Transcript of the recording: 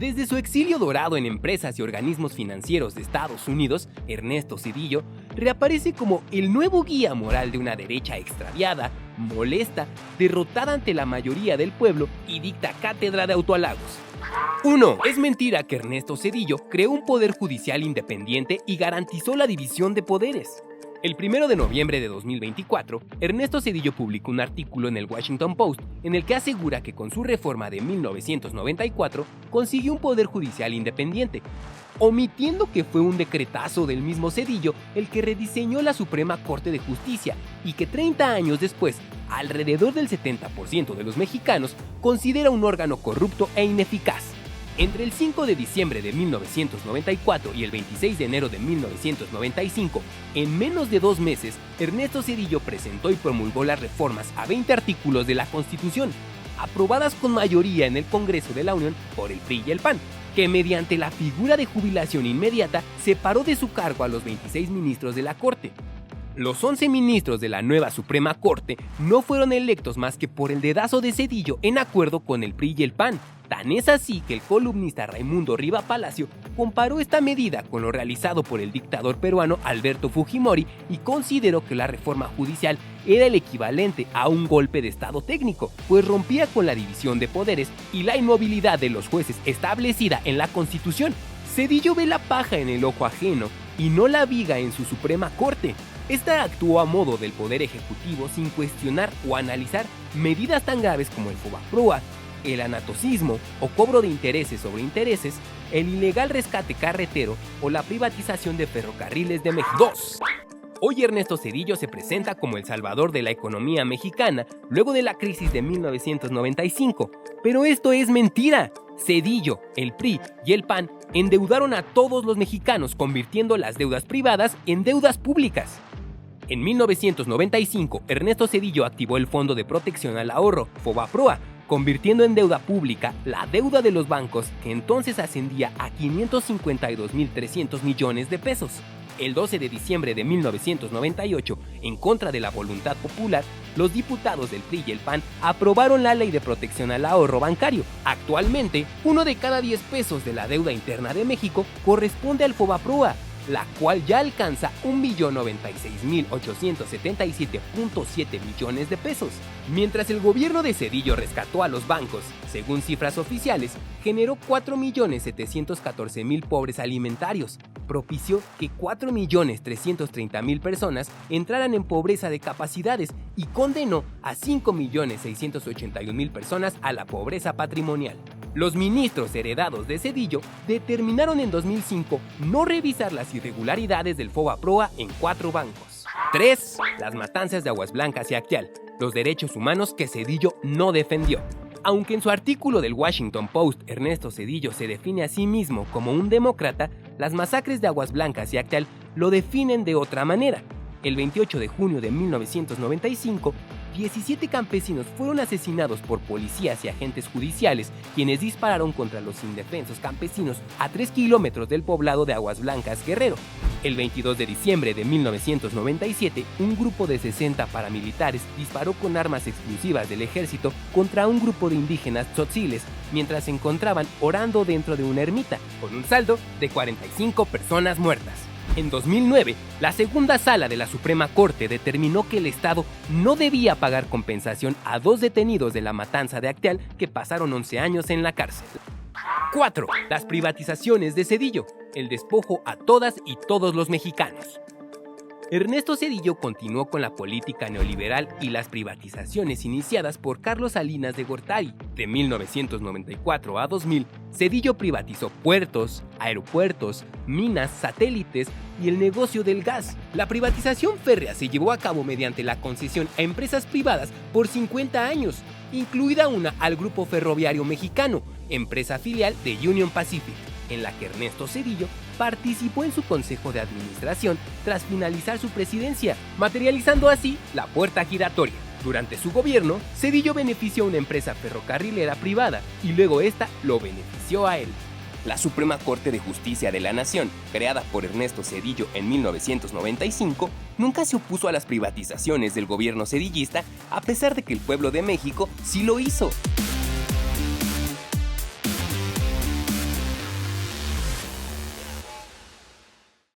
Desde su exilio dorado en empresas y organismos financieros de Estados Unidos, Ernesto Zedillo reaparece como el nuevo guía moral de una derecha extraviada, molesta, derrotada ante la mayoría del pueblo y dicta cátedra de autohalagos. 1. Es mentira que Ernesto Zedillo creó un poder judicial independiente y garantizó la división de poderes. El 1 de noviembre de 2024, Ernesto Zedillo publicó un artículo en el Washington Post en el que asegura que con su reforma de 1994 consiguió un poder judicial independiente, omitiendo que fue un decretazo del mismo Zedillo el que rediseñó la Suprema Corte de Justicia y que 30 años después, alrededor del 70% de los mexicanos considera un órgano corrupto e ineficaz. Entre el 5 de diciembre de 1994 y el 26 de enero de 1995, en menos de 2 meses, Ernesto Zedillo presentó y promulgó las reformas a 20 artículos de la Constitución, aprobadas con mayoría en el Congreso de la Unión por el PRI y el PAN, que mediante la figura de jubilación inmediata separó de su cargo a los 26 ministros de la Corte. Los 11 ministros de la nueva Suprema Corte no fueron electos más que por el dedazo de Zedillo en acuerdo con el PRI y el PAN. Tan es así que el columnista Raimundo Riva Palacio comparó esta medida con lo realizado por el dictador peruano Alberto Fujimori y consideró que la reforma judicial era el equivalente a un golpe de estado técnico, pues rompía con la división de poderes y la inmovilidad de los jueces establecida en la Constitución. Zedillo ve la paja en el ojo ajeno y no la viga en su Suprema Corte. Esta actuó a modo del Poder Ejecutivo sin cuestionar o analizar medidas tan graves como el Fobaproa, el anatocismo o cobro de intereses sobre intereses, el ilegal rescate carretero o la privatización de ferrocarriles de México. 2. Hoy Ernesto Zedillo se presenta como el salvador de la economía mexicana luego de la crisis de 1995, pero esto es mentira. Zedillo, el PRI y el PAN endeudaron a todos los mexicanos convirtiendo las deudas privadas en deudas públicas. En 1995, Ernesto Zedillo activó el Fondo de Protección al Ahorro, Fobaproa, convirtiendo en deuda pública la deuda de los bancos, que entonces ascendía a 552.300 millones de pesos. El 12 de diciembre de 1998, en contra de la voluntad popular, los diputados del PRI y el PAN aprobaron la Ley de Protección al Ahorro Bancario. Actualmente, 1 de cada 10 pesos de la deuda interna de México corresponde al Fobaproa, la cual ya alcanza 1.096.877.7 millones de pesos. Mientras el gobierno de Zedillo rescató a los bancos, según cifras oficiales, generó 4.714.000 pobres alimentarios, propició que 4.330.000 personas entraran en pobreza de capacidades y condenó a 5.681.000 personas a la pobreza patrimonial. Los ministros heredados de Zedillo determinaron en 2005 no revisar las irregularidades del Fobaproa en 4 bancos. 3. Las matanzas de Aguas Blancas y Acteal, los derechos humanos que Zedillo no defendió. Aunque en su artículo del Washington Post Ernesto Zedillo se define a sí mismo como un demócrata, las masacres de Aguas Blancas y Acteal lo definen de otra manera. El 28 de junio de 1995, 17 campesinos fueron asesinados por policías y agentes judiciales, quienes dispararon contra los indefensos campesinos a 3 kilómetros del poblado de Aguas Blancas, Guerrero. El 22 de diciembre de 1997, un grupo de 60 paramilitares disparó con armas exclusivas del ejército contra un grupo de indígenas tzotziles mientras se encontraban orando dentro de una ermita, con un saldo de 45 personas muertas. En 2009, la segunda sala de la Suprema Corte determinó que el Estado no debía pagar compensación a 2 detenidos de la matanza de Acteal que pasaron 11 años en la cárcel. 4. Las privatizaciones de Zedillo, el despojo a todas y todos los mexicanos. Ernesto Zedillo continuó con la política neoliberal y las privatizaciones iniciadas por Carlos Salinas de Gortari. De 1994 a 2000, Zedillo privatizó puertos, aeropuertos, minas, satélites y el negocio del gas. La privatización férrea se llevó a cabo mediante la concesión a empresas privadas por 50 años, incluida una al Grupo Ferroviario Mexicano, empresa filial de Union Pacific, en la que Ernesto Zedillo participó en su consejo de administración tras finalizar su presidencia, materializando así la puerta giratoria. Durante su gobierno, Zedillo benefició a una empresa ferrocarrilera privada y luego esta lo benefició a él. La Suprema Corte de Justicia de la Nación, creada por Ernesto Zedillo en 1995, nunca se opuso a las privatizaciones del gobierno zedillista, a pesar de que el pueblo de México sí lo hizo.